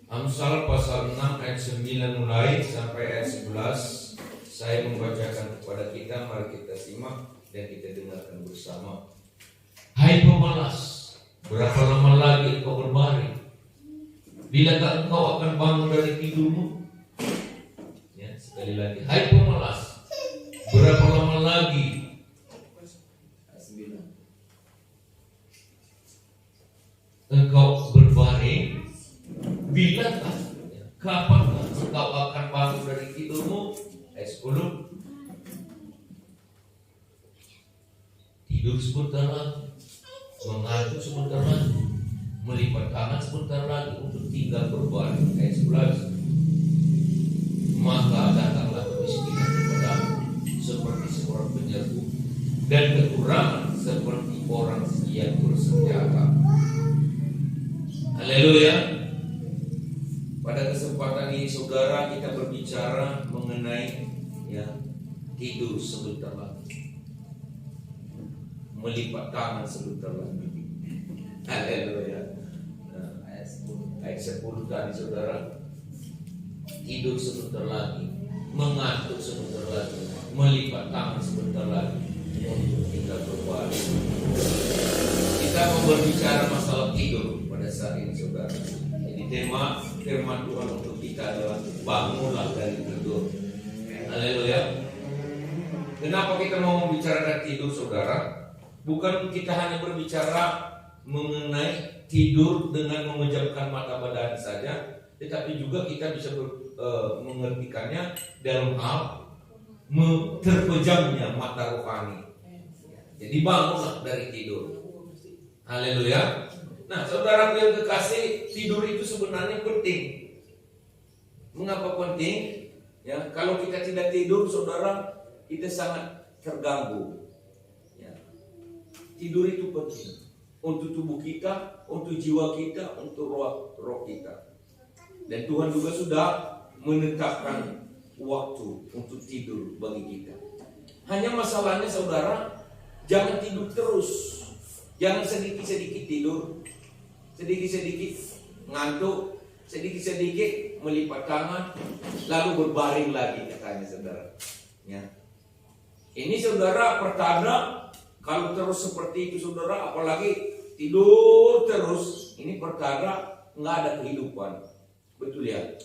Amsal pasal 6 ayat 9 mulai sampai ayat 11. Saya membacakan kepada kita, mari kita simak dan kita dengarkan bersama. Hai pemalas, berapa lama lagi engkau berbaring? Bilakah engkau akan bangun dari tidurmu? Ya, sekali lagi, hai pemalas, berapa lama lagi engkau berbaring? Bilakah, kapan engkau akan bangun dari tidurmu? Ayat 10. Tidur sebentar lagi, mengantuk sebentar lagi, melipat tangan sebentar lagi untuk tinggal berbaring. Ayat 11. Maka datanglah kemiskinan kepadamu seperti seorang penyerbu, dan kekurangan seperti orang yang bersenjata. Haleluya. Pada kesempatan ini saudara, kita berbicara mengenai tidur sebentar lagi, melipat tangan sebentar lagi. Haleluya. Ayat 10 tadi saudara, tidur sebentar lagi, mengantuk sebentar lagi, melipat tangan sebentar lagi untuk kita berbaring. Kita mau berbicara masalah tidur pada saat ini saudara. Jadi tema firman Tuhan untuk kita adalah bangunlah dari tidur. Haleluya. Kenapa kita mau membicarakan tidur saudara? Bukan kita hanya berbicara mengenai tidur dengan memejamkan mata badan saja, tetapi juga kita bisa mengertikannya dalam hal terpejamnya mata rohani. Jadi bangunlah dari tidur. Haleluya. Nah, saudaraku yang kekasih, tidur itu sebenarnya penting. Mengapa penting? Ya, kalau kita tidak tidur, saudara, kita sangat terganggu. Ya. Tidur itu penting untuk tubuh kita, untuk jiwa kita, untuk roh kita. Dan Tuhan juga sudah menetapkan waktu untuk tidur bagi kita. Hanya masalahnya saudara, jangan tidur terus. Jangan sedikit-sedikit tidur, sedikit-sedikit ngantuk, sedikit-sedikit melipat tangan, lalu berbaring lagi katanya saudara. Ya. Ini saudara pertanda, kalau terus seperti itu saudara, apalagi tidur terus, ini pertanda nggak ada kehidupan. Betul ya?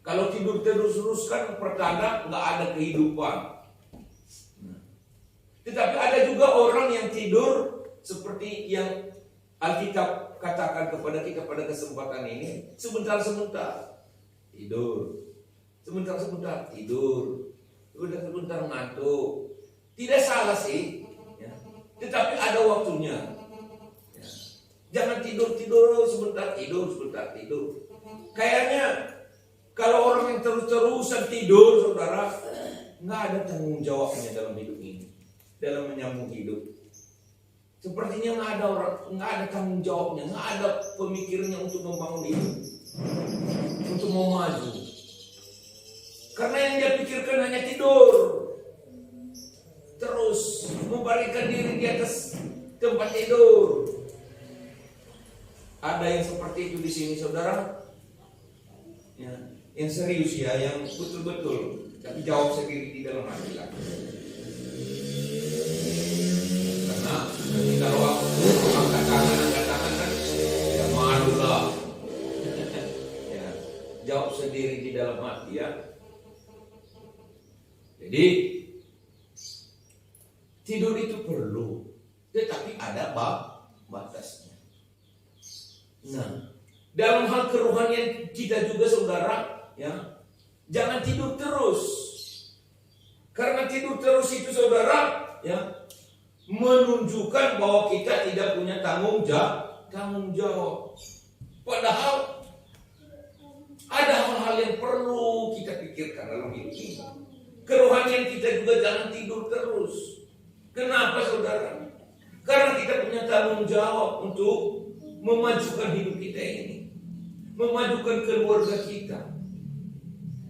Kalau tidur terus kan pertanda nggak ada kehidupan. Tetapi ada juga orang yang tidur seperti yang Alkitab katakan kepada kita pada kesempatan ini, sebentar-sebentar tidur, sebentar-sebentar tidur, sebentar ngantuk. Tidak salah sih, ya. Tetapi ada waktunya. Ya. Jangan tidur sebentar tidur. Kayaknya kalau orang yang terus-terusan tidur, saudara, nggak ada tanggung jawabnya dalam hidup ini, dalam menyambung hidup. Sepertinya nggak ada tanggung jawabnya, nggak ada pemikirannya untuk membangun hidup, untuk mau maju. Karena yang dia pikirkan hanya tidur, terus membaringkan diri di atas tempat tidur. Ada yang seperti itu di sini, saudara, ya, yang serius ya, yang betul-betul, tapi jawab sendiri di dalam hati lah. Karena kalau angkat tangan kan ya malu lah. Ya, jawab sendiri di dalam hati ya. Jadi tidur itu perlu, tetapi ada batasnya. Nah, dalam hal kerohanian kita juga saudara, ya, jangan tidur terus. Karena tidur terus itu saudara, ya, menunjukkan bahwa kita tidak punya tanggung jawab. Padahal ada hal-hal yang perlu kita pikirkan dalam hidup ini. Kerohanian kita juga jangan tidur terus. Kenapa saudara? Karena kita punya tanggung jawab untuk memajukan hidup kita ini, memajukan keluarga kita,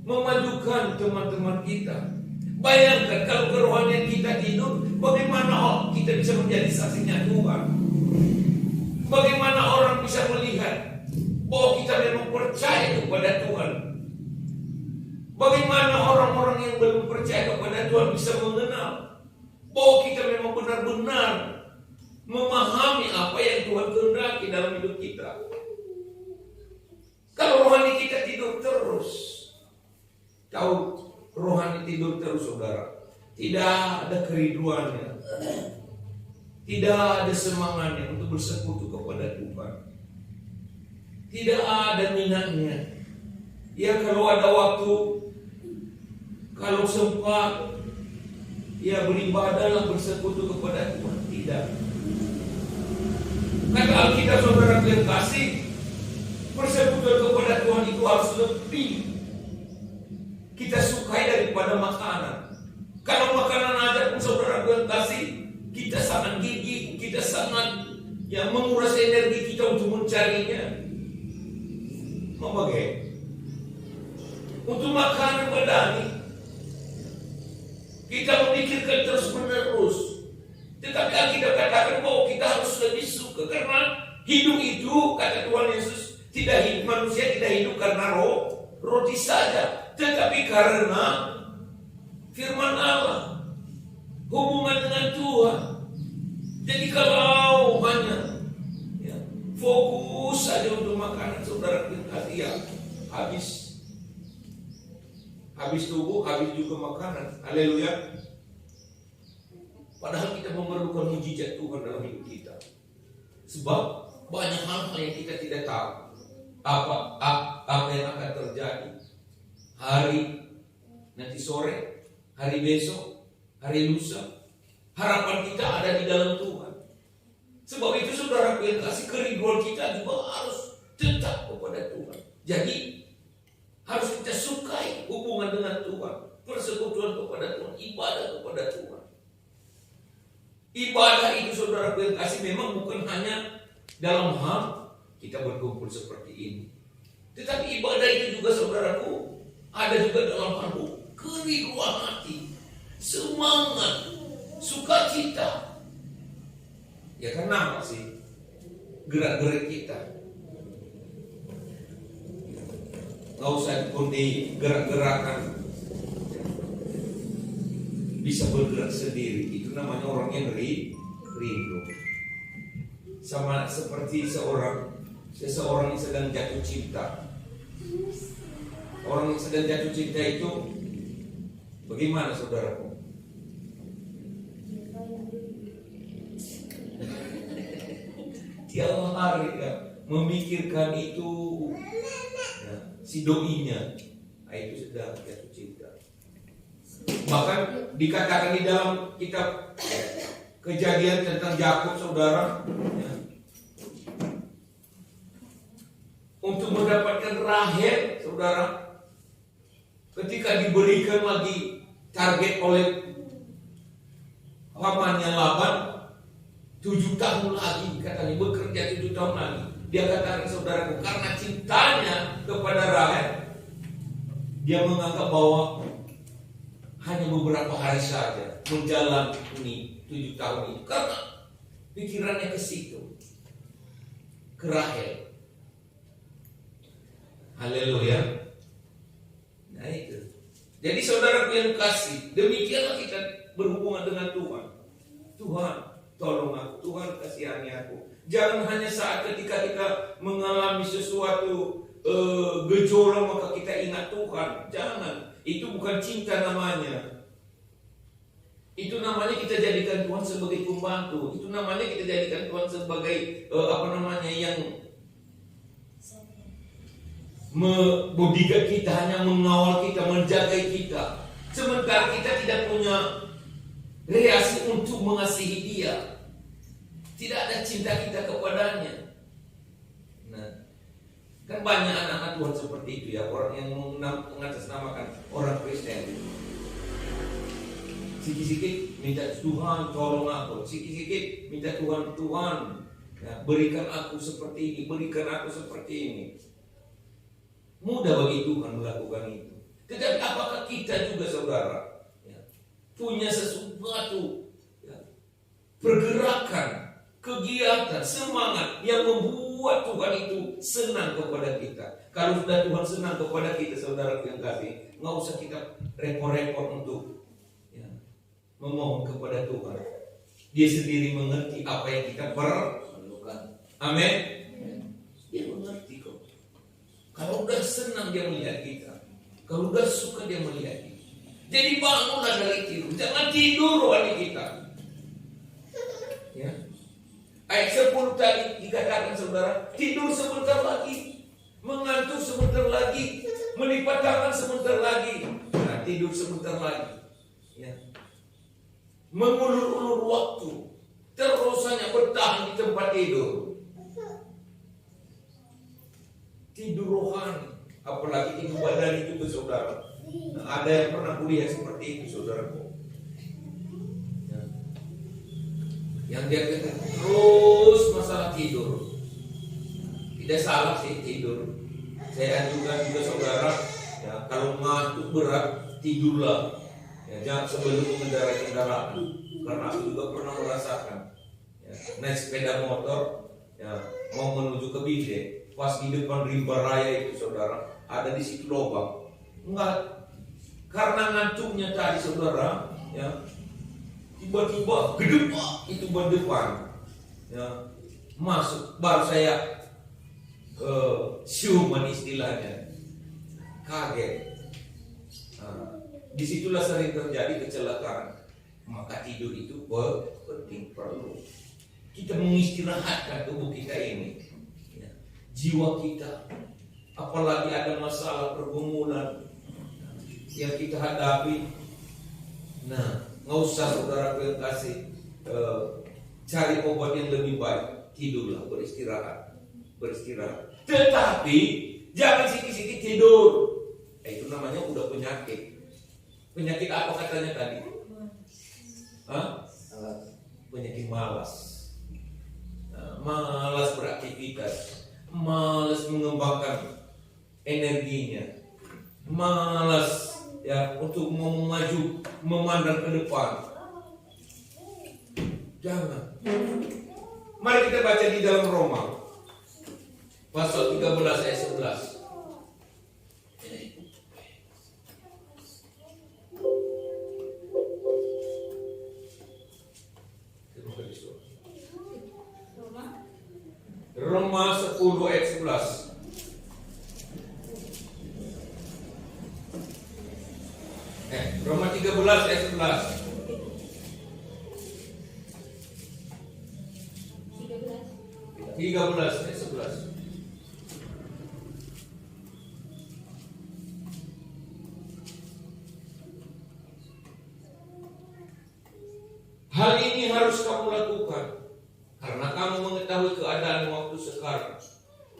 memajukan teman-teman kita. Bayangkan kalau kerohanian kita tidur, bagaimana kita bisa menjadi saksinya Tuhan? Bagaimana orang bisa melihat bahwa kita memang percaya percaya kepada Tuhan. Bagaimana orang-orang yang belum percaya kepada Tuhan bisa mengenal bahwa kita memang benar-benar memahami apa yang Tuhan kehendaki dalam hidup kita? Kalau rohani kita tidur terus, tahu rohani tidur terus, saudara, tidak ada kerinduannya, tidak ada semangatnya untuk bersekutu kepada Tuhan, tidak ada minatnya. Ya kalau ada waktu, kalau sempat, ya beribadahlah, bersekutu kepada Tuhan. Tidak. Kata Alkitab, saudara yang kasih, persekutuan kepada Tuhan itu harus lebih kita sukai daripada makanan. Kalau makanan aja pun, saudara yang kasih, kita sangat gigih, kita sangat menguras energi kita untuk mencarinya. Mau bagaimana? Untuk makanan badani, kita memikirkan terus menerus. Tetapi Alkitab katakan bahwa kita harus lebih suka, karena hidup itu, kata Tuhan Yesus, manusia tidak hidup karena roti saja, tetapi karena firman Allah, hubungan dengan Tuhan. Jadi kalau hanya fokus saja untuk makanan, saudara hati habis tubuh, habis juga makanan. Haleluya. Padahal kita memerlukan mujizat Tuhan dalam hidup kita. Sebab banyak hal yang kita tidak tahu. Apa yang akan terjadi hari nanti sore, hari besok, hari lusa. Harapan kita ada di dalam Tuhan. Sebab itu, saudara, yang kasih kerinduan kita juga harus tetap kepada Tuhan. Jadi harus kita sukai hubungan dengan Tuhan, persekutuan kepada Tuhan, ibadah kepada Tuhan. Ibadah itu, saudara yang kasih, memang bukan hanya dalam hal kita berkumpul seperti ini, tetapi ibadah itu juga, saudaraku, ada juga dalam hal kerinduan hati, semangat, sukacita. Ya kenapa sih gerak-gerik kita? Gak usah di gerak-gerakan, bisa bergerak sendiri. Itu namanya orang yang rindu. Sama seperti seseorang yang sedang jatuh cinta. Orang yang sedang jatuh cinta itu bagaimana, saudaraku? Tiap hari memikirkan itu, si doinya, itu sedang jatuh cinta. Bahkan dikatakan di dalam kitab Kejadian tentang Yakub, saudara, untuk mendapatkan Rahel, saudara, ketika diberikan lagi target oleh pamannya Laban, 7 tahun lagi, katanya bekerja 7 tahun lagi. Dia katakan, saudaraku, karena cintanya kepada Rahel, dia menganggap bahwa hanya beberapa hari saja menjalani 7 tahun itu, karena pikirannya ke situ, ke Rahel. Haleluya. Nah itu. Jadi saudara yang kasih, demikianlah kita berhubungan dengan Tuhan. Tuhan, tolong aku. Tuhan, kasihani aku. Jangan hanya saat ketika kita mengalami sesuatu gejolak maka kita ingat Tuhan. Jangan. Itu bukan cinta namanya. Itu namanya kita jadikan Tuhan sebagai pembantu. Itu namanya kita jadikan Tuhan sebagai yang bodyguard kita, hanya mengawal kita, menjaga kita. Sementara kita tidak punya reaksi untuk mengasihi dia. Tidak ada cinta kita kepadanya. Nah, kan banyak anak-anak Tuhan seperti itu ya, orang yang mengatasnamakan orang Kristen. Sikit-sikit minta Tuhan tolong aku, sikit-sikit minta Tuhan ya, berikan aku seperti ini, berikan aku seperti ini. Mudah bagi Tuhan melakukan itu. Tetapi apakah kita juga, saudara, ya, punya sesuatu ya, pergerakan, kegiatan, semangat yang membuat Tuhan itu senang kepada kita. Kalau sudah Tuhan senang kepada kita, saudara yang kasih, nggak usah kita repot-repot untuk memohon kepada Tuhan. Dia sendiri mengerti apa yang kita perlukan. Amin. Dia mengerti kok. Kalau udah senang dia melihat kita, kalau udah suka dia melihat kita. Jadi bangunlah dari tidur, jangan tidur adik kita. Ya. Ayat 10 tadi dikatakan saudara, tidur sebentar lagi, mengantuk sebentar lagi, melipat tangan sebentar lagi, nah, tidur sebentar lagi. Ya. Mengulur-ulur waktu, terus hanya bertahan di tempat tidur. Tidur rohani, apalagi tidur badan itu saudara. Nah, ada yang pernah kuliah seperti itu saudaraku. Ya. Yang dia kata terus masalah tidur. Tidak salah sih tidur. Saya anjurkan juga saudara, ya, kalau ngantuk berat tidurlah. Ya, jangan sebelum mengendarai kendaraan, karena aku juga pernah merasakan naik sepeda motor, mau menuju ke Bide, pas di depan rimba raya itu saudara, ada di situ lubang, enggak, karena ngantuknya tadi saudara, tiba-tiba gedebak itu ban depan, masuk, baru saya siuman istilahnya, kaget. Disitulah sering terjadi kecelakaan. Maka tidur itu penting, perlu. Kita mengistirahatkan tubuh kita ini, jiwa kita. Apalagi ada masalah pergumulan yang kita hadapi. Nah, nggak usah saudara yang kasih cari obat yang lebih baik. Tidurlah, beristirahat. Tetapi jangan sikit-sikit tidur. Itu namanya udah penyakit. Penyakit apa katanya tadi? Penyakit malas. Malas beraktivitas, malas mengembangkan energinya, malas untuk mau maju, memandang ke depan. Jangan. Mari kita baca di dalam Roma pasal 13 ayat 11. Roma 10 ayat 11. Roma 13 ayat 11. 13 ayat 11. Hal ini harus kamu lakukan karena kamu mengetahui keadaan waktu sekarang,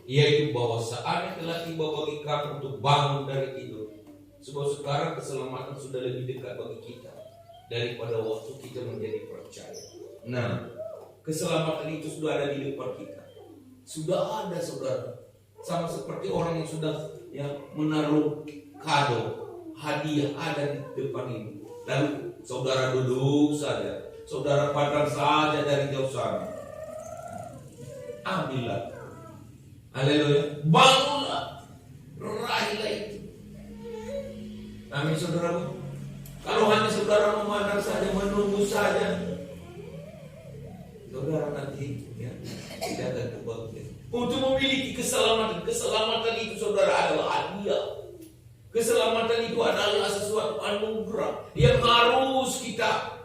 yaitu bahwa saatnya telah tiba bagi kamu untuk bangun dari tidur. Sebab sekarang keselamatan sudah lebih dekat bagi kita daripada waktu kita menjadi percaya. Nah, keselamatan itu sudah ada di depan kita. Sudah ada saudara. Sama seperti orang yang sudah menaruh kado, hadiah ada di depan ini. Lalu saudara duduk saja, saudara pandang saja dari jauh sana. Ambillah. Haleluya. Bangunlah. Raihlah itu. Amin saudaraku. Kalau hanya saudara memandang saja, menunggu saja, saudara nanti tidak akan kebahagiaan. Untuk memiliki keselamatan, keselamatan itu saudara adalah hadiah. Keselamatan itu adalah sesuatu anugerah yang harus kita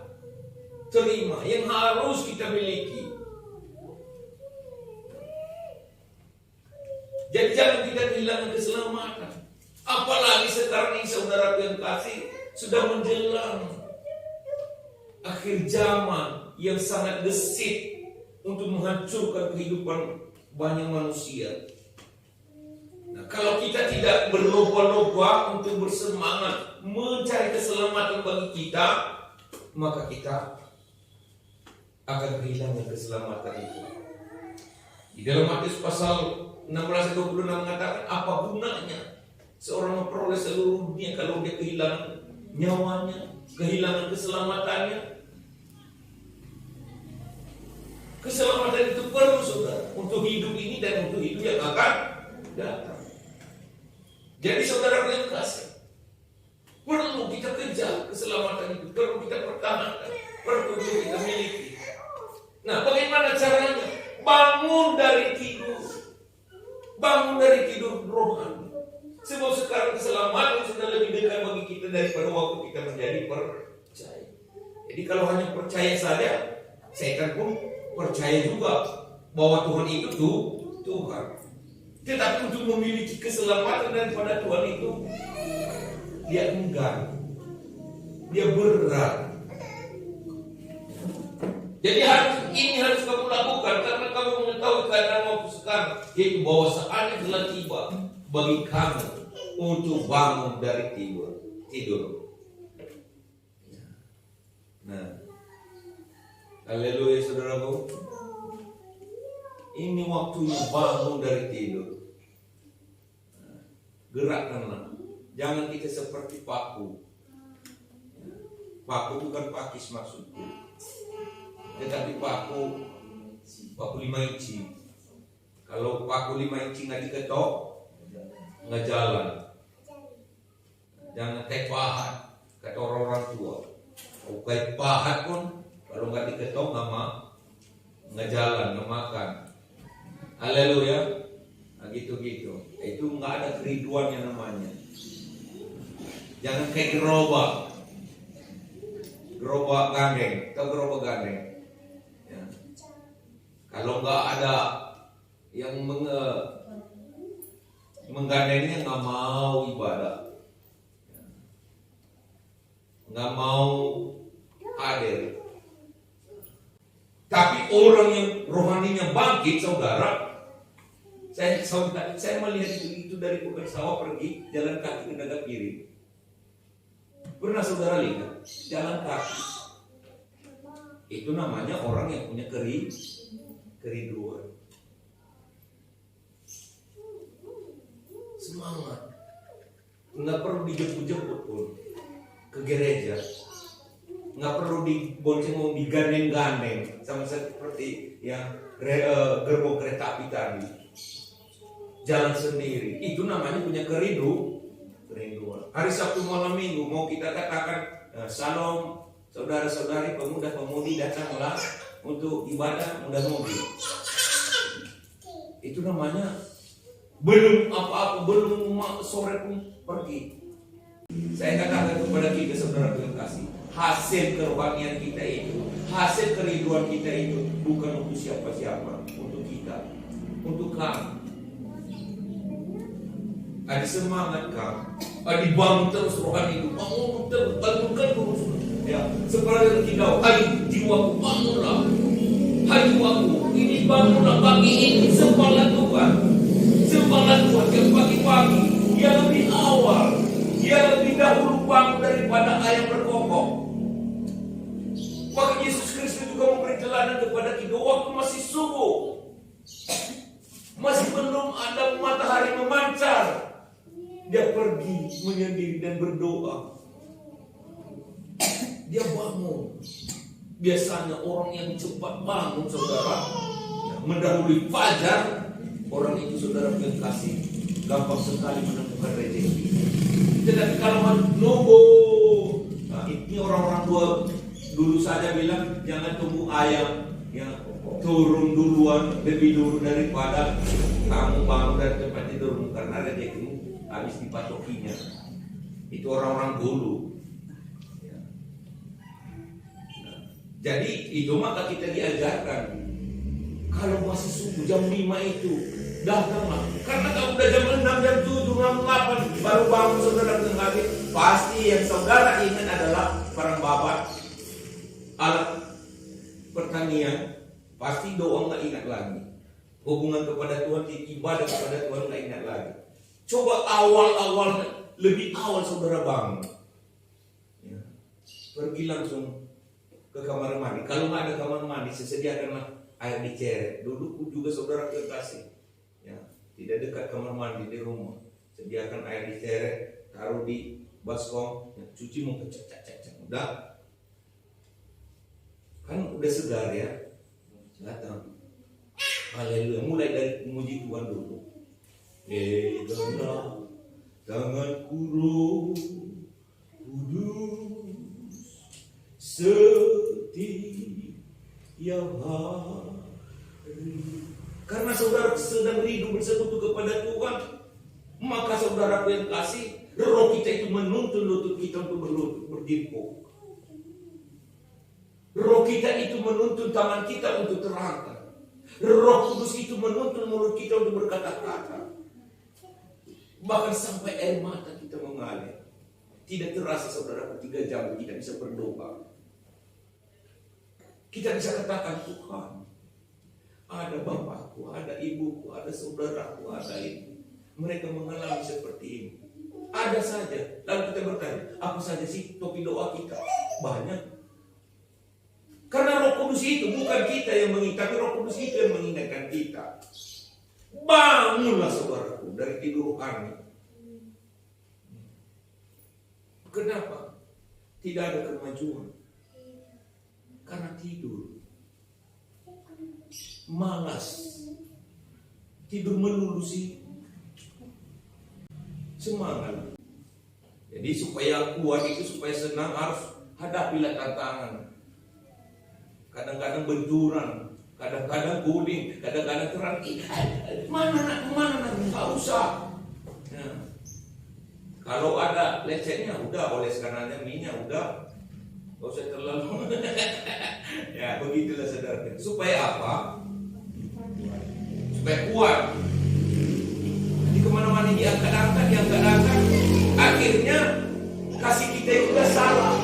terima, yang harus kita miliki. Jadi jangan kita kehilangan keselamatan. Apalagi sekarang ini saudara yang kasih sudah menjelang akhir zaman yang sangat gesit untuk menghancurkan kehidupan banyak manusia. Nah, kalau kita tidak berlomba-lomba untuk bersemangat mencari keselamatan bagi kita, maka kita akan kehilangan keselamatan itu. Di dalam Matius pasal 16-26 mengatakan, apa gunanya seorang memperoleh seluruh dunia kalau dia kehilangan nyawanya, kehilangan keselamatannya? Keselamatan itu perlu saudara untuk hidup ini dan untuk hidup yang akan datang. Jadi saudara yang kasih, perlu kita kejar keselamatan itu, perlu kita pertahankan, perlu kita miliki. Nah, bagaimana caranya? Bangun dari tidur. Bangun dari tidur rohani. Sebab sekarang keselamatan sudah lebih dekat bagi kita daripada waktu kita menjadi percaya. Jadi kalau hanya percaya saja, setan pun percaya juga bahwa Tuhan itu Tuhan. Tetapi untuk memiliki keselamatan daripada Tuhan itu, dia enggan, dia berat. Jadi ini harus kamu lakukan karena kamu mengetahui keadaan waktu sekarang, yaitu bahwa saatnya telah tiba bagi kamu untuk bangun dari tidur. Nah, haleluya saudaraku. Ini waktunya bangun dari tidur. Gerakkanlah. Jangan kita seperti paku. Paku bukan pakis maksudku. Tetapi paku 5 inci. Kalau paku 5 inci nggak diketok, nggak jalan. Jangan kayak pahat, kata orang tua. Kalau kayak pahat pun, kalau nggak diketok nggak jalan, nggak makan. Haleluya. Nah, gitu-gitu. Itu nggak ada keriduan yang namanya. Jangan kayak gerobak gandeng. Tahu gerobak gandeng? Ya. Kalau nggak ada yang menggandengnya, nggak mau ibadah, nggak mau hadir. Tapi orang yang rohaninya bangkit, saudara, saya melihat itu dari Bukit Sawah pergi jalan kaki ke Naga Piring. Pernah saudara lihat jalan kaki? Itu namanya orang yang punya kerinduan. Semangat. Nggak perlu dijemput-jemput pun ke gereja. Nggak perlu dibonceng, digandeng-gandeng sama seperti yang gerbong kereta api tadi. Jalan sendiri, itu namanya punya kerinduan. Hari Sabtu malam Minggu mau kita katakan Salam saudara-saudari pemuda-pemudi, datanglah untuk ibadah muda-mudi. Itu namanya belum apa-apa, belum sore pun pergi. Saya katakan kepada kita saudara terkasih, hasil kerohanian kita itu, hasil kerinduan kita itu bukan untuk siapa-siapa, untuk kita, untuk kamu. Ada semangat kamu, dibangun terus rohani itu, bangun terus, bangunkan terus. Ya, seperti kita, hai jiwaku bangunlah, hai jiwaku, ini bangunlah pagi ini, sembahlah Tuhan, sembahlah Tuhan yang pagi-pagi, dia lebih awal, dia lebih dahulu bangun daripada ayam berkokok. Maka Yesus Kristus juga memberi teladan kepada kita waktu masih subuh, masih belum ada matahari memancar. Dia pergi menyendiri dan berdoa. Dia bangun. Biasanya orang yang cepat bangun, saudara, mendahului fajar, orang itu saudara kasih gampang sekali menemukan rezeki. Tetapi kalau menunggu, nah, ini orang-orang dulu saja bilang jangan tunggu ayam yang turun duluan lebih dulu daripada kamu bangun dari tempat tidurmu, karena rezekimu habis dipatokinya. Itu orang-orang dulu. Ya. Nah, jadi itu maka kita diajarkan kalau masih subuh jam 5 itu datanglah. Karena kalau udah jam 6, jam 7, jam 8 baru bangun saudara tengah, pasti yang saudara ingat adalah barang babat, alat pertanian. Pasti doa nggak ingat lagi, hubungan kepada Tuhan, ibadah kepada Tuhan nggak ingat lagi. Coba awal-awal, lebih awal saudara bangun, ya, pergi langsung ke kamar mandi. Kalau nggak ada kamar mandi, sesediakanlah air diceret. Dulu juga saudara terkasih, ya, tidak dekat kamar mandi di rumah, sediakan air diceret, taruh di baskom, ya, cuci muka, cek, udah, kan udah segar ya. Datang. Haleluya. Mulai dari memuji Tuhan dulu. Peganglah tanganku roh kudus setiap hari. Karena saudara sedang rindu bersekutu kepada Tuhan, maka saudaraku yang kasih, roh kita itu menuntun lutut kita untuk berdiri. Roh kita itu menuntun tangan kita untuk terangkat. Roh Kudus itu menuntun mulut kita untuk berkata-kata. Bahkan sampai air mata kita mengalir. Tidak terasa saudara 3 jam kita bisa berdoa. Kita bisa katakan, Tuhan, ada bapakku, ada ibuku, ada saudaraku, ada ibu. Mereka mengalami seperti ini. Ada saja. Lalu kita bertanya, apa saja sih topi doa kita? Banyak. Karena Roh Kudus itu bukan kita yang mengingat, tapi Roh Kudus itu yang mengingatkan kita. Bangunlah saudaraku dari tidur kami. Kenapa? Tidak ada kemajuan. Karena tidur. Malas. Tidur melulu sih. Semangat. Jadi supaya kuat itu, supaya senang, harus hadapilah tantangan. Kadang-kadang benturan, kadang-kadang guling, kadang-kadang terang. Mana nak, nggak usah. Nah, kalau ada lecetnya, udah oleskan aja minyak, udah, nggak usah terlalu. Ya begitulah saudara. Supaya apa? Supaya kuat. Jadi kemana-mana diangkat-angkat, akhirnya kasih kita itu udah salah.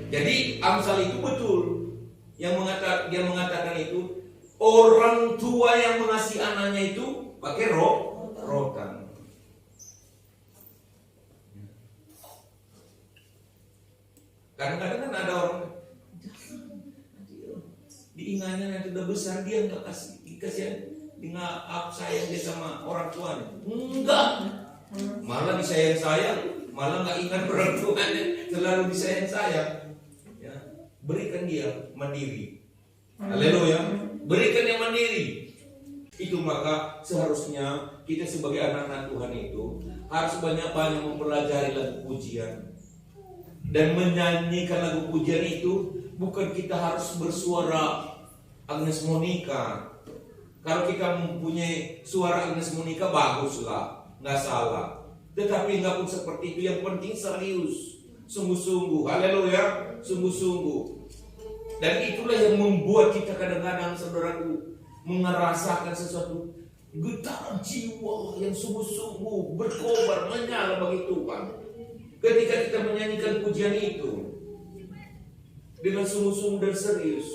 Jadi Amsal itu betul. Dia mengatakan itu orang tua yang mengasihi anaknya itu pakai rotan. Kadang-kadang kan ada orang diingatnya nanti udah besar dia nggak dikasih sayang dia sama orang tuanya. Enggak. Malah disayang-sayang, malah nggak ingat orang tuanya, selalu disayang-sayang. Berikan dia mandiri. Haleluya. Berikan dia mandiri. Itu maka seharusnya kita sebagai anak-anak Tuhan itu harus banyak-banyak mempelajari lagu pujian. Dan menyanyikan lagu pujian itu bukan kita harus bersuara Agnes Monica. Kalau kita mempunyai suara Agnes Monica, baguslah, nggak salah. Tetapi nggak pun seperti itu. Yang penting serius, sungguh-sungguh. Haleluya, sungguh-sungguh. Dan itulah yang membuat kita kadang-kadang saudaraku merasakan sesuatu getaran jiwa yang sungguh-sungguh berkobar, menyala bagi Tuhan. Ketika kita menyanyikan pujian itu dengan sungguh-sungguh dan serius.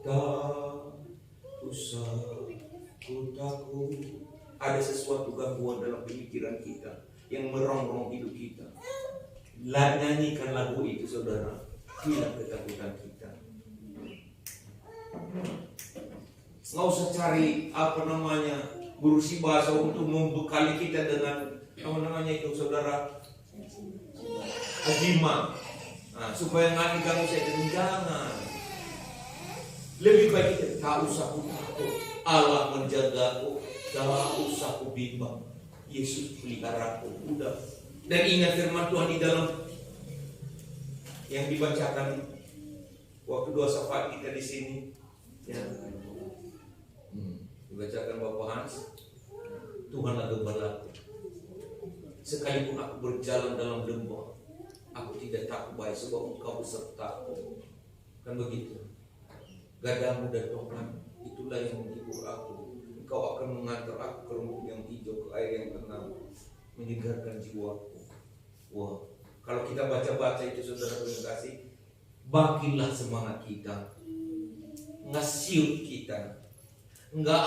Tak usah ku takut. Ada sesuatu gangguan dalam pemikiran kita yang merongrong hidup kita. Nyanyikan lagu itu saudara. Hilang ketakutan kita. Nggak usah cari guru si bahasa untuk membekali kita dengan itu saudara hajima. Nah, supaya nggak diganggu saya, jangan. Lebih baik kita tak usah ku takut, Allah menjagaku, tak usah ku bimbang, Yesus peliharaku. Udah. Dan ingat firman Tuhan di dalam yang dibacakan waktu doa syafaat kita di sini, ya. Dibacakan Bapak Hans, Tuhanlah gembalaku. Sekalipun aku berjalan dalam lembah, aku tidak takut bahaya, sebab Engkau besertaku. Kan begitu. Gadamu dan tongkat, itulah yang menghibur aku. Engkau akan mengantar aku ke rumput yang hijau, ke air yang tenang, menyegarkan jiwaku. Wah. Kalau kita baca-baca itu saudara kasih, bangkitlah semangat kita, nggak siut kita, nggak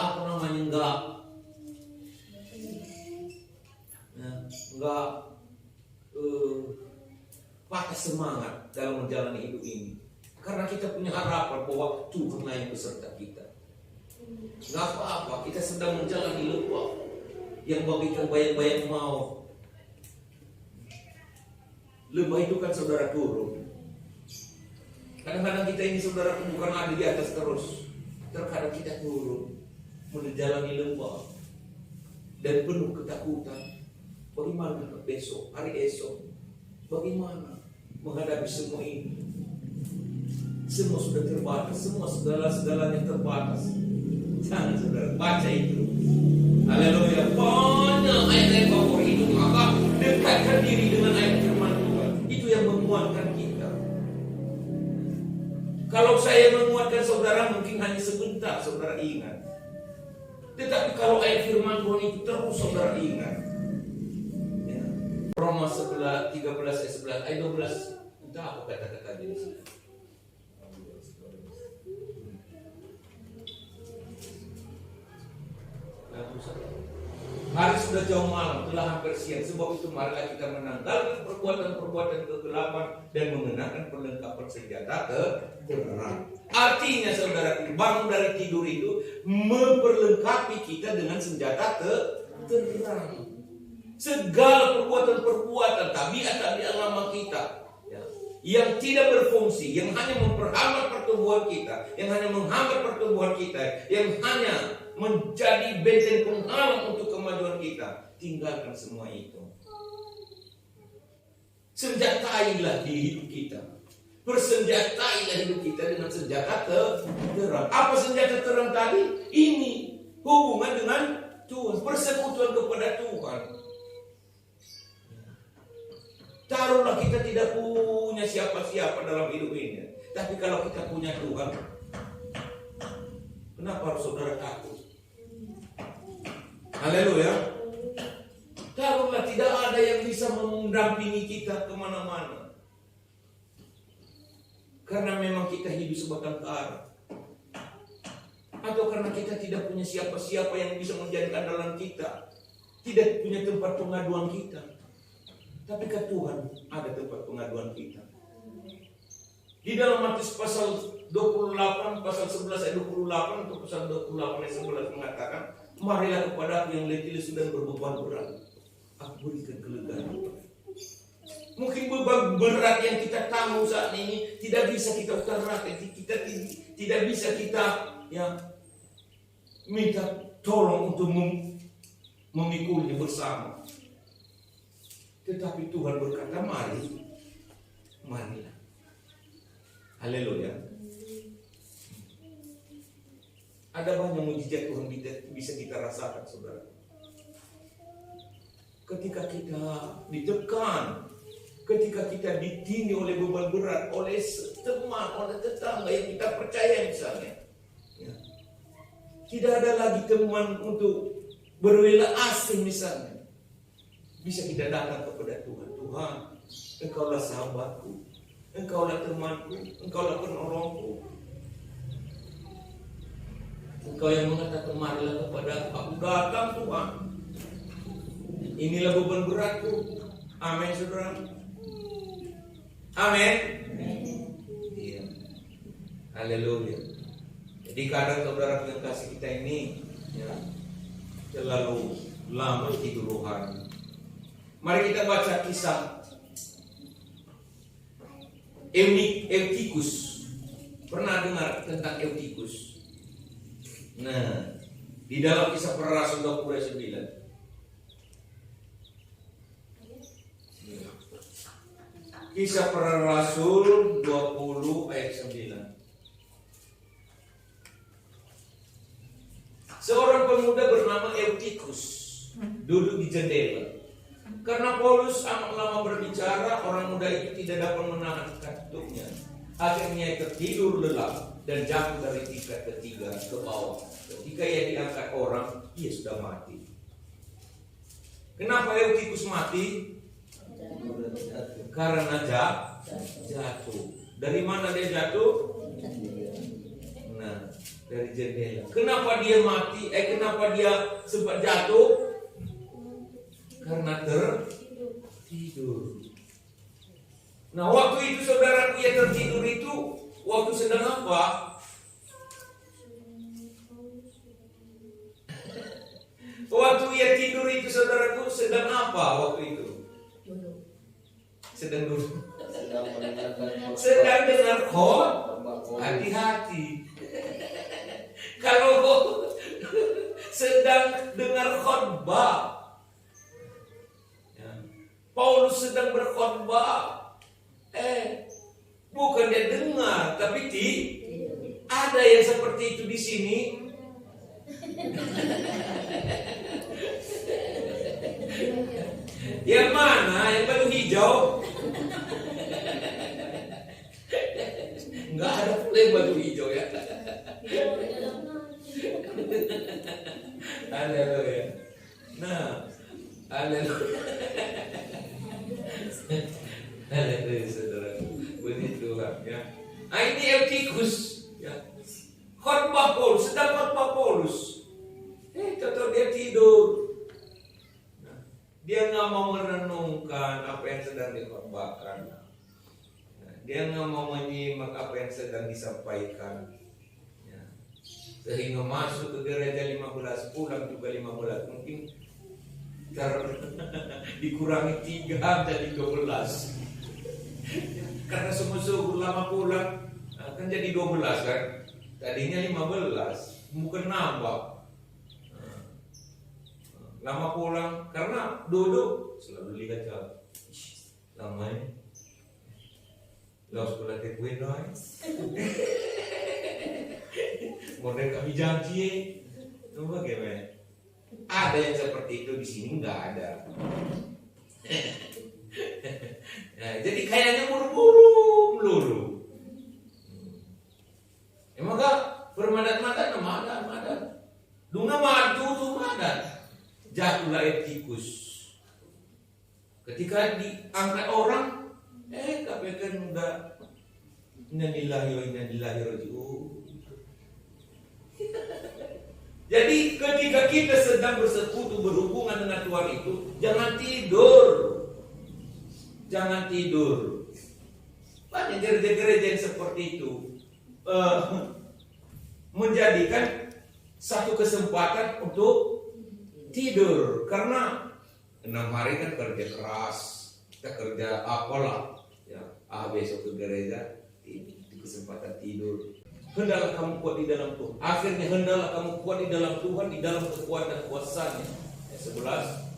patah semangat dalam menjalani hidup ini, karena kita punya harapan bahwa Tuhanlah yang beserta kita. Nggak apa-apa, kita sedang menjalani lembah yang bagikan bayang-bayang maut. Lembah itu kan saudara turun. Kadang-kadang kita ini saudara bukan ada di atas terus. Terkadang kita turun menjalani lembah dan penuh ketakutan. Bagaimana besok, hari esok? Bagaimana menghadapi semua ini? Semua sudah terbatas, semua segala-segalanya terbatas. Jangan saudara baca itu. Haleluya. Banyak ayat-ayat favorit itu, maka dekatkan diri dengan ayat firman Tuhan. Itu yang menguatkan kita. Kalau saya menguatkan saudara mungkin hanya sebentar saudara ingat. Tetapi kalau ayat firman Tuhan itu terus saudara ingat. Ya. Roma 13 ayat 11 ayat 12. Entah apa kata-kata di sini. Hari sudah jauh malam, telah hampir siang. Sebab itu marilah kita menanggalkan perbuatan-perbuatan kegelapan dan mengenakan perlengkapan senjata kebenaran. Artinya saudara, bangun dari tidur itu memperlengkapi kita dengan senjata kebenaran. Segala perbuatan-perbuatan tabiat lama kita yang tidak berfungsi, yang hanya memperhambat pertumbuhan kita, yang hanya menghambat pertumbuhan kita, yang hanya menjadi benteng penghalang untuk kemajuan kita, tinggalkan semua itu. Senjatailah di hidup kita. Persenjatailah hidup kita dengan senjata terang. Apa senjata terang tadi? Ini hubungan dengan Tuhan, persekutuan kepada Tuhan. Taruhlah kita tidak punya siapa-siapa dalam hidup ini, tapi kalau kita punya Tuhan, kenapa harus saudara takut? Haleluya. Taruhlah tidak ada yang bisa mendampingi kita kemana-mana, karena memang kita hidup sebatang kara, atau karena kita tidak punya siapa-siapa yang bisa menjadi andalan kita, tidak punya tempat pengaduan kita. Tapi ke Tuhan ada tempat pengaduan kita. Di dalam Matius pasal 28, pasal 11 ayat 28 atau pasal 28 ayat 11 mengatakan, marilah kepada aku yang letih lesu dan berbeban berat, aku berikan kelegaan. Mungkin beban berat yang kita tanggung saat ini tidak bisa kita utarakan, kita tidak bisa kita minta tolong untuk memikulnya bersama. Tetapi Tuhan berkata, marilah. Haleluya. Ada banyak mujizat Tuhan bisa kita rasakan, saudara. Ketika kita ditekan, ketika kita ditindih oleh beban berat, oleh teman, oleh tetangga yang kita percaya misalnya, tidak ada lagi teman untuk berwila asing misalnya. Bisa kita datang kepada Tuhan. Tuhan, Engkaulah sahabatku, Engkaulah temanku, Engkaulah penolongku. Engkau yang mengatakan marilah kepada aku datang Tuhan. Inilah beban beratku. Amin saudara. Amin. Iya. Haleluya. Jadi kadang saudara yang kasih kita ini terlalu lama tidur rohani. Mari kita baca kisah Eutikus. Pernah dengar tentang Eutikus? Nah, di dalam kisah para rasul 29. Kisah para rasul 20 ayat 9. Seorang pemuda bernama Eutikus duduk di jendela. Karena Paulus amat lama berbicara, orang muda itu tidak dapat menahan kantuknya. Akhirnya ia tertidur lelap dan jatuh dari tingkat ketiga ke bawah. Ketika ia diangkat orang, ia sudah mati. Kenapa Eutikus mati? Karena jatuh. Dari mana dia jatuh? Nah, dari jendela. Kenapa dia mati? Kenapa dia sempat jatuh? Karena tertidur. Nah, waktu itu saudaraku yang tertidur itu waktu sedang apa? Waktu ia tidur itu saudaraku sedang apa waktu itu? Sedang duduk. sedang dengar hati-hati. Kalau sedang dengar khotbah, ya, Paulus sedang berkhotbah, bukan dia dengar, tapi ada yang seperti itu di sini. Yang mana? Yang baju hijau? Enggak ada pula yang baju hijau ya. Haleluya. Nah, haleluya. Haleluya saudara. Begitulah ya. Nah, ini Eutikus ya. Khotbah Paulus, sedang khotbah Paulus. Tetap dia tidur. Nah, dia nggak mau merenungkan apa yang sedang dikhotbahkan. Nah, dia nggak mau menyimak apa yang sedang disampaikan. Ya. Sehingga masuk ke gereja 15, pulang juga 15. Mungkin dikurangi 3 jadi 12. Karena subuh lama pulang kan jadi 12 kan. Tadinya 15, bukan nambah. Lama pulang karena duduk selalu lihat jauh. Lama ya. Lalu sekolah tekwe doi. Model kami janji. Itu bagaimana? Ada yang seperti itu di sini nggak ada. Nah, jadi kayaknya buru-buru melulu. Emang gak bermadat-madat madat. Dunga madu tuh madat. Jatuhlah Eutikus. Ketika diangkat orang, KPK udah innalillahi wa inna ilaihi raji'un. Jadi ketika kita sedang bersekutu berhubungan dengan Tuhan itu, jangan tidur. Jangan tidur. Banyak gereja-gereja yang seperti itu menjadikan satu kesempatan untuk tidur. Karena 6 hari kan kerja keras, kita kerja apalah ya, besok ke gereja itu kesempatan tidur. Hendaklah kamu kuat di dalam Tuhan. Akhirnya hendaklah kamu kuat di dalam Tuhan, di dalam kekuatan kuasanya. 11.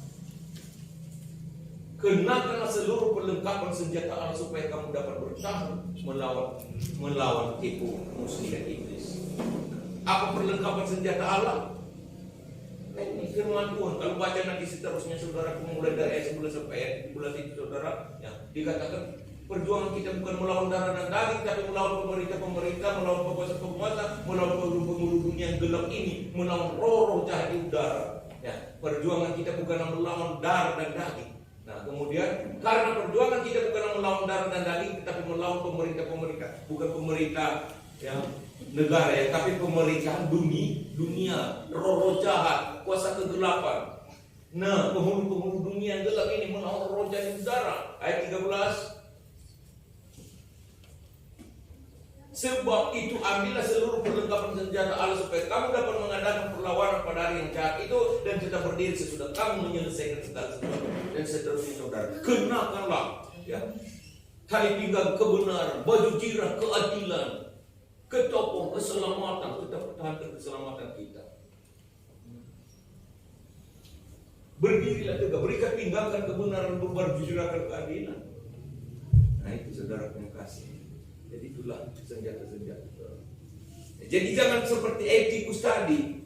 Kenakanlah seluruh perlengkapan senjata Allah supaya kamu dapat bertahan melawan tipu musuh dan iblis. Apa perlengkapan senjata Allah? Ini firman Tuhan. Kalau baca nanti seterusnya saudara, mulai dari ayat 11 sampai ayat 11 itu saudara, ya, dikatakan perjuangan kita bukan melawan darah dan daging, tapi melawan pemerintah, melawan penguasa-penguasa, melawan penghulu dunia yang gelap ini, melawan roh-roh jahat di udara. Ya, perjuangan kita bukan melawan darah dan daging. Nah, kemudian karena perjuangan kita bukan melawan darah dan daging, tetapi melawan pemerintah, bukan pemerintah ya negara ya, tapi pemerintahan dunia, roh-roh jahat, kuasa kegelapan. Nah, penghulu dunia yang gelap ini melawan roh jahat di udara. Ayat 13. Sebab itu ambillah seluruh perlengkapan senjata Allah supaya kamu dapat mengadakan perlawanan pada hari yang jahat itu dan tetap berdiri sesudah kamu menyelesaikan segala sesuatu. Dan seterusnya saudara, kenakanlah ya tali pinggang kebenaran, baju jirah keadilan, ketopong keselamatan, kita pertahankan keselamatan kita. Berdirilah tegak, berikan pinggangkan kebenaran, berbaju jirah keadilan. Nah itu saudara yang kasih. Jadi itulah senjata-senjata. Jadi jangan seperti Eutikus tadi.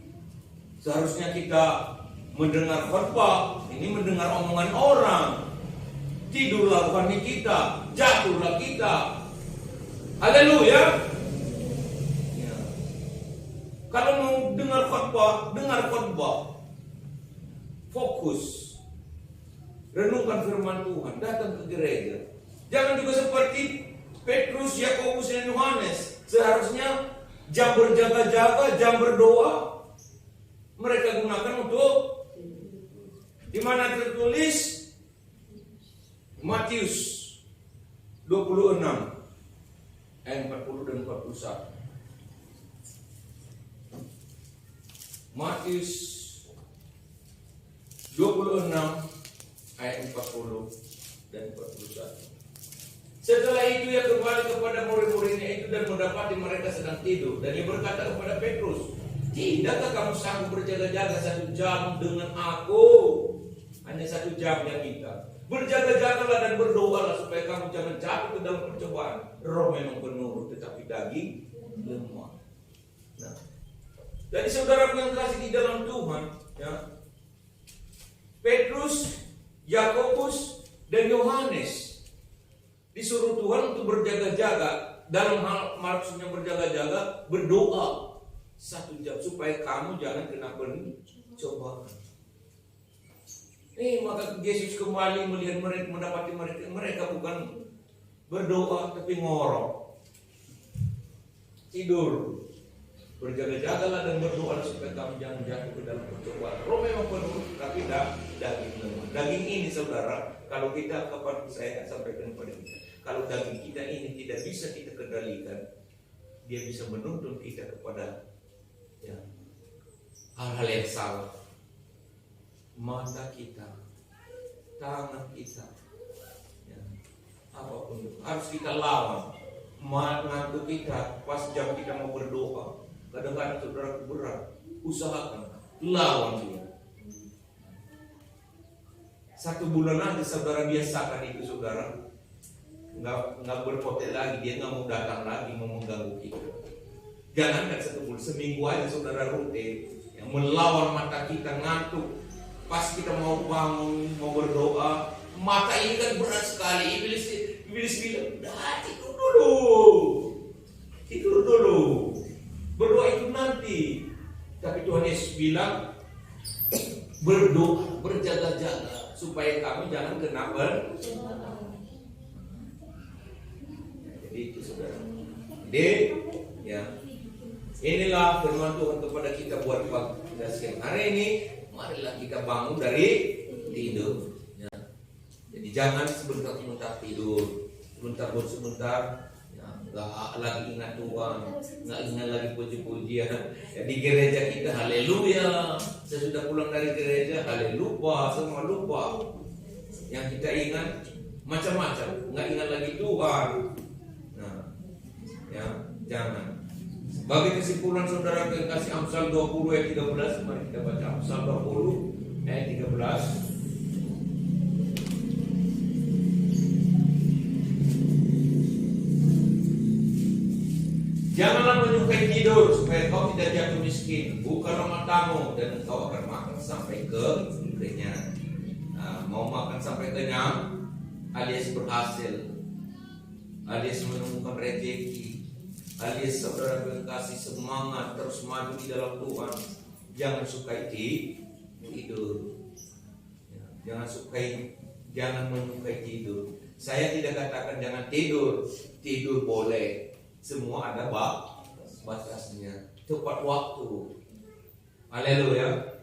Seharusnya kita mendengar khotbah, ini mendengar omongan orang. Tidurlah rohani kita, jatuhlah kita. Haleluya. Ya. Kalau mau dengar khotbah. Fokus. Renungkan firman Tuhan, datang ke gereja. Jangan juga seperti Petrus, Yakobus, dan Yohanes. Seharusnya jam berjaga-jaga, jam berdoa mereka gunakan untuk di mana tertulis Matius 26 ayat 40 dan 41. Matius 26 ayat 40 dan 41. Setelah itu ia kembali kepada murid-muridnya itu dan mendapati mereka sedang tidur. Dan ia berkata kepada Petrus, tidakkah kamu sanggup berjaga-jaga 1 jam dengan aku? Hanya 1 jam yang kita. Berjaga-jagalah dan berdoalah supaya kamu jangan jatuh ke dalam percobaan. Roh memang penurut tetapi daging lemah. Nah, jadi saudaraku yang kasih di dalam Tuhan, ya, Petrus, Yakobus, dan Yohanes disuruh Tuhan untuk berjaga-jaga. Dalam hal maksudnya berjaga-jaga, berdoa 1 jam supaya kamu jangan kena pencobaan. Maka Yesus kembali melihat mereka, mendapati mereka bukan berdoa tapi ngorok, tidur. Berjaga-jagalah dan berdoa supaya kamu jangan jatuh ke dalam percobaan. Roh memang penuh tapi daging lemah. Daging ini saudara, kalau kita kapan saya sampaikan kepada kita, kalau daging kita ini tidak bisa kita kendalikan, dia bisa menuntun kita kepada hal-hal yang salah. Mata kita, tangan kita, apapun itu harus kita lawan. Ngantuk kita pas jam kita mau berdoa, kadang-kadang saudara berat, usahakan lawan dia. 1 bulan nanti saudara biasakan itu, saudara nggak berpotek lagi, dia nggak mau datang lagi mau mengganggu kita. Jangankan 1 bulan, seminggu aja saudara rutin yang melawan mata kita ngantuk. Pas kita mau bangun, mau berdoa, mata ini kan berat sekali. Iblis bilang, tidur dulu. Berdoa itu nanti. Tapi Tuhan Yesus bilang, berdoa, berjaga-jaga supaya kamu jangan kena Jadi itu saudara. Jadi, ya, inilah firman Tuhan kepada kita buat pada siang hari ini. Marilah kita bangun dari tidur. Ya. Jadi jangan sebentar-sebentar tidur, sebentar, nggak lagi ingat Tuhan, nggak ingat lagi puji-pujian. Ya, di gereja kita haleluya, sesudah pulang dari gereja haleluya, semua lupa. Yang kita ingat macam-macam, nggak ingat lagi Tuhan. Nah, ya jangan. Bagi kesimpulan saudara yang kasih Amsal 20 ayat 13, mari kita baca Amsal 20 ayat 13. Janganlah menyukai tidur supaya kau tidak jatuh miskin. Bukalah matamu dan engkau akan makan sampai kenyang. Mau makan sampai kenyang alias berhasil, alias menemukan rezeki, alias saudara berkasih semangat terus maju di dalam Tuhan. Jangan sukai tidur. Jangan menyukai tidur. Saya tidak katakan jangan tidur. Tidur boleh. Semua ada batasnya. Tepat waktu. Haleluya.